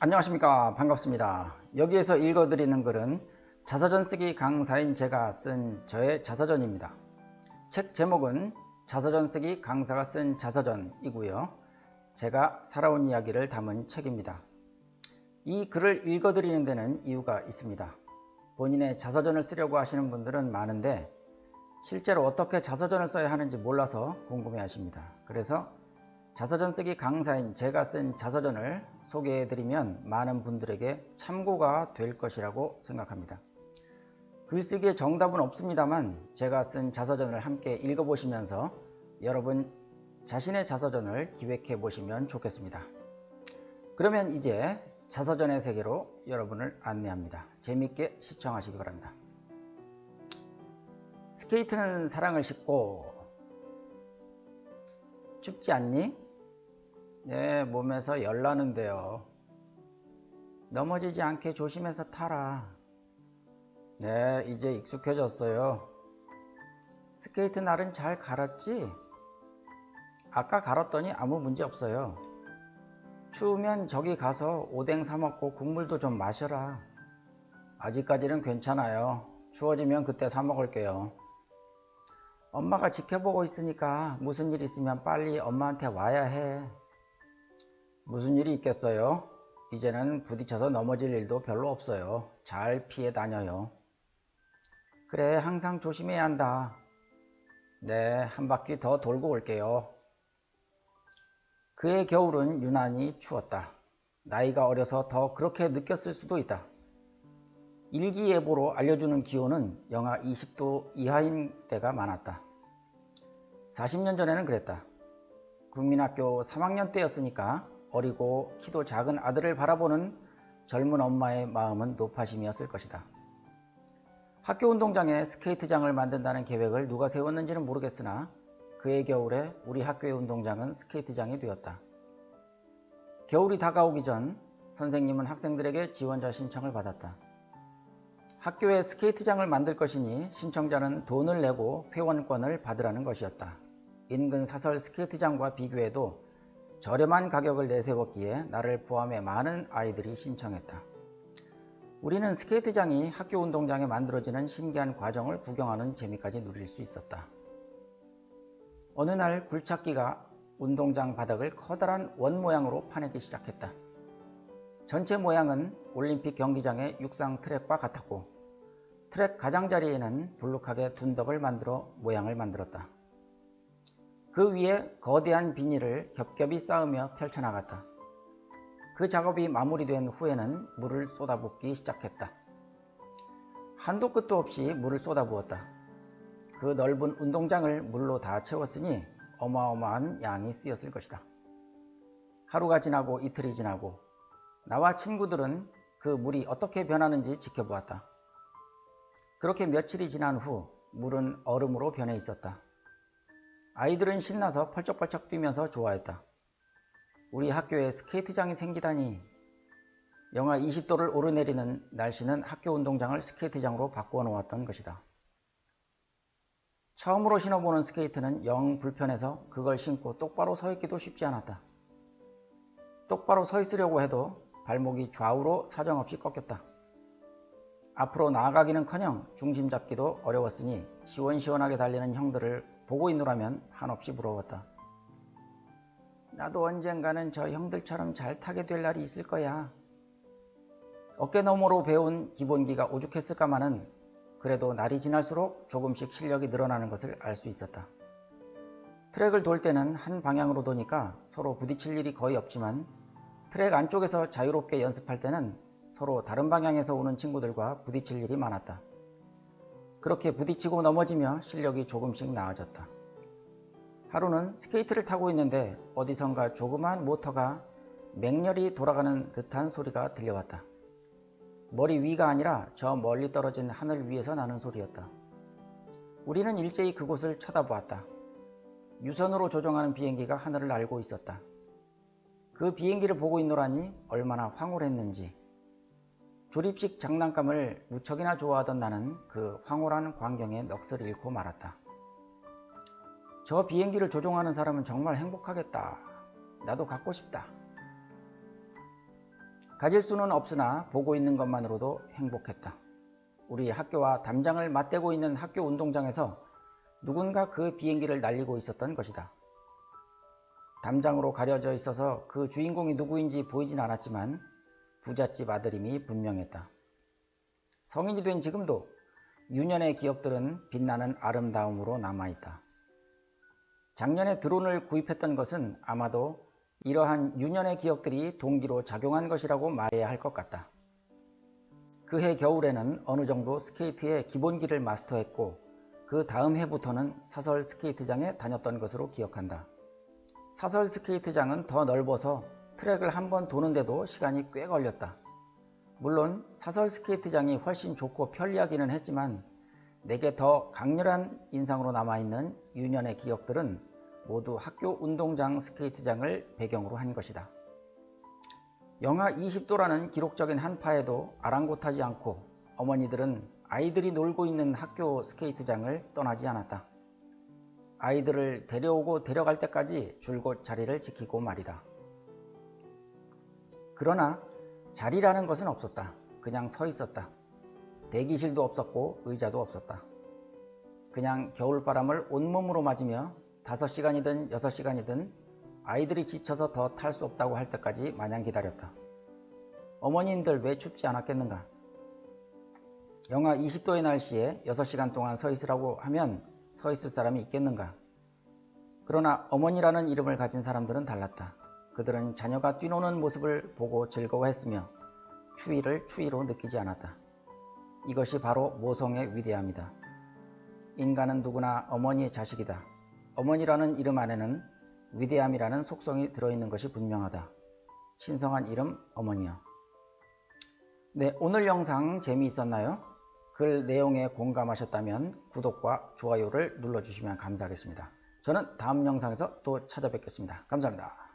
안녕하십니까. 반갑습니다. 여기에서 읽어드리는 글은 자서전 쓰기 강사인 제가 쓴 저의 자서전입니다. 책 제목은 자서전 쓰기 강사가 쓴 자서전이고요. 제가 살아온 이야기를 담은 책입니다. 이 글을 읽어드리는 데는 이유가 있습니다. 본인의 자서전을 쓰려고 하시는 분들은 많은데 실제로 어떻게 자서전을 써야 하는지 몰라서 궁금해 하십니다. 그래서 자서전 쓰기 강사인 제가 쓴 자서전을 소개해드리면 많은 분들에게 참고가 될 것이라고 생각합니다. 글쓰기에 정답은 없습니다만 제가 쓴 자서전을 함께 읽어보시면서 여러분 자신의 자서전을 기획해 보시면 좋겠습니다. 그러면 이제 자서전의 세계로 여러분을 안내합니다. 재미있게 시청하시기 바랍니다. 스케이트는 사랑을 싣고 춥지 않니? 내 몸에서 열나는데요. 넘어지지 않게 조심해서 타라. 네, 이제 익숙해졌어요. 스케이트 날은 잘 갈았지? 아까 갈았더니 아무 문제 없어요. 추우면 저기 가서 오뎅 사 먹고 국물도 좀 마셔라. 아직까지는 괜찮아요. 추워지면 그때 사 먹을게요. 엄마가 지켜보고 있으니까 무슨 일 있으면 빨리 엄마한테 와야 해. 무슨 일이 있겠어요? 이제는 부딪혀서 넘어질 일도 별로 없어요. 잘 피해 다녀요. 그래, 항상 조심해야 한다. 네, 한 바퀴 더 돌고 올게요. 그해 겨울은 유난히 추웠다. 나이가 어려서 더 그렇게 느꼈을 수도 있다. 일기예보로 알려주는 기온은 영하 20도 이하인 때가 많았다. 40년 전에는 그랬다. 국민학교 3학년 때였으니까 어리고 키도 작은 아들을 바라보는 젊은 엄마의 마음은 높아심이었을 것이다. 학교 운동장에 스케이트장을 만든다는 계획을 누가 세웠는지는 모르겠으나 그해 겨울에 우리 학교의 운동장은 스케이트장이 되었다. 겨울이 다가오기 전 선생님은 학생들에게 지원자 신청을 받았다. 학교에 스케이트장을 만들 것이니 신청자는 돈을 내고 회원권을 받으라는 것이었다. 인근 사설 스케이트장과 비교해도 저렴한 가격을 내세웠기에 나를 포함해 많은 아이들이 신청했다. 우리는 스케이트장이 학교 운동장에 만들어지는 신기한 과정을 구경하는 재미까지 누릴 수 있었다. 어느 날 굴착기가 운동장 바닥을 커다란 원 모양으로 파내기 시작했다. 전체 모양은 올림픽 경기장의 육상 트랙과 같았고 트랙 가장자리에는 불룩하게 둔덕을 만들어 모양을 만들었다. 그 위에 거대한 비닐을 겹겹이 쌓으며 펼쳐나갔다. 그 작업이 마무리된 후에는 물을 쏟아붓기 시작했다. 한도 끝도 없이 물을 쏟아부었다. 그 넓은 운동장을 물로 다 채웠으니 어마어마한 양이 쓰였을 것이다. 하루가 지나고 이틀이 지나고 나와 친구들은 그 물이 어떻게 변하는지 지켜보았다. 그렇게 며칠이 지난 후 물은 얼음으로 변해 있었다. 아이들은 신나서 펄쩍펄쩍 뛰면서 좋아했다. 우리 학교에 스케이트장이 생기다니. 영하 20도를 오르내리는 날씨는 학교 운동장을 스케이트장으로 바꾸어 놓았던 것이다. 처음으로 신어보는 스케이트는 영 불편해서 그걸 신고 똑바로 서 있기도 쉽지 않았다. 똑바로 서 있으려고 해도 발목이 좌우로 사정없이 꺾였다. 앞으로 나아가기는커녕 중심 잡기도 어려웠으니 시원시원하게 달리는 형들을 보고 있노라면 한없이 부러웠다. 나도 언젠가는 저 형들처럼 잘 타게 될 날이 있을 거야. 어깨너머로 배운 기본기가 오죽했을까마는 그래도 날이 지날수록 조금씩 실력이 늘어나는 것을 알 수 있었다. 트랙을 돌 때는 한 방향으로 도니까 서로 부딪힐 일이 거의 없지만 트랙 안쪽에서 자유롭게 연습할 때는 서로 다른 방향에서 오는 친구들과 부딪힐 일이 많았다. 그렇게 부딪히고 넘어지며 실력이 조금씩 나아졌다. 하루는 스케이트를 타고 있는데 어디선가 조그마한 모터가 맹렬히 돌아가는 듯한 소리가 들려왔다. 머리 위가 아니라 저 멀리 떨어진 하늘 위에서 나는 소리였다. 우리는 일제히 그곳을 쳐다보았다. 유선으로 조종하는 비행기가 하늘을 날고 있었다. 그 비행기를 보고 있노라니 얼마나 황홀했는지. 조립식 장난감을 무척이나 좋아하던 나는 그 황홀한 광경에 넋을 잃고 말았다. 저 비행기를 조종하는 사람은 정말 행복하겠다. 나도 갖고 싶다. 가질 수는 없으나 보고 있는 것만으로도 행복했다. 우리 학교와 담장을 맞대고 있는 학교 운동장에서 누군가 그 비행기를 날리고 있었던 것이다. 담장으로 가려져 있어서 그 주인공이 누구인지 보이진 않았지만 부잣집 아들임이 분명했다. 성인이 된 지금도 유년의 기억들은 빛나는 아름다움으로 남아있다. 작년에 드론을 구입했던 것은 아마도 이러한 유년의 기억들이 동기로 작용한 것이라고 말해야 할 것 같다. 그해 겨울에는 어느 정도 스케이트의 기본기를 마스터했고 그 다음 해부터는 사설 스케이트장에 다녔던 것으로 기억한다. 사설 스케이트장은 더 넓어서 트랙을 한 번 도는데도 시간이 꽤 걸렸다. 물론 사설 스케이트장이 훨씬 좋고 편리하기는 했지만 내게 더 강렬한 인상으로 남아있는 유년의 기억들은 모두 학교 운동장 스케이트장을 배경으로 한 것이다. 영하 20도라는 기록적인 한파에도 아랑곳하지 않고 어머니들은 아이들이 놀고 있는 학교 스케이트장을 떠나지 않았다. 아이들을 데려오고 데려갈 때까지 줄곧 자리를 지키고 말이다. 그러나 자리라는 것은 없었다. 그냥 서 있었다. 대기실도 없었고 의자도 없었다. 그냥 겨울바람을 온몸으로 맞으며 5시간이든 6시간이든 아이들이 지쳐서 더 탈 수 없다고 할 때까지 마냥 기다렸다. 어머니들 왜 춥지 않았겠는가? 영하 20도의 날씨에 6시간 동안 서 있으라고 하면 서 있을 사람이 있겠는가? 그러나 어머니라는 이름을 가진 사람들은 달랐다. 그들은 자녀가 뛰노는 모습을 보고 즐거워했으며 추위를 추위로 느끼지 않았다. 이것이 바로 모성의 위대함이다. 인간은 누구나 어머니의 자식이다. 어머니라는 이름 안에는 위대함이라는 속성이 들어있는 것이 분명하다. 신성한 이름 어머니여. 네, 오늘 영상 재미있었나요? 글 내용에 공감하셨다면 구독과 좋아요를 눌러주시면 감사하겠습니다. 저는 다음 영상에서 또 찾아뵙겠습니다. 감사합니다.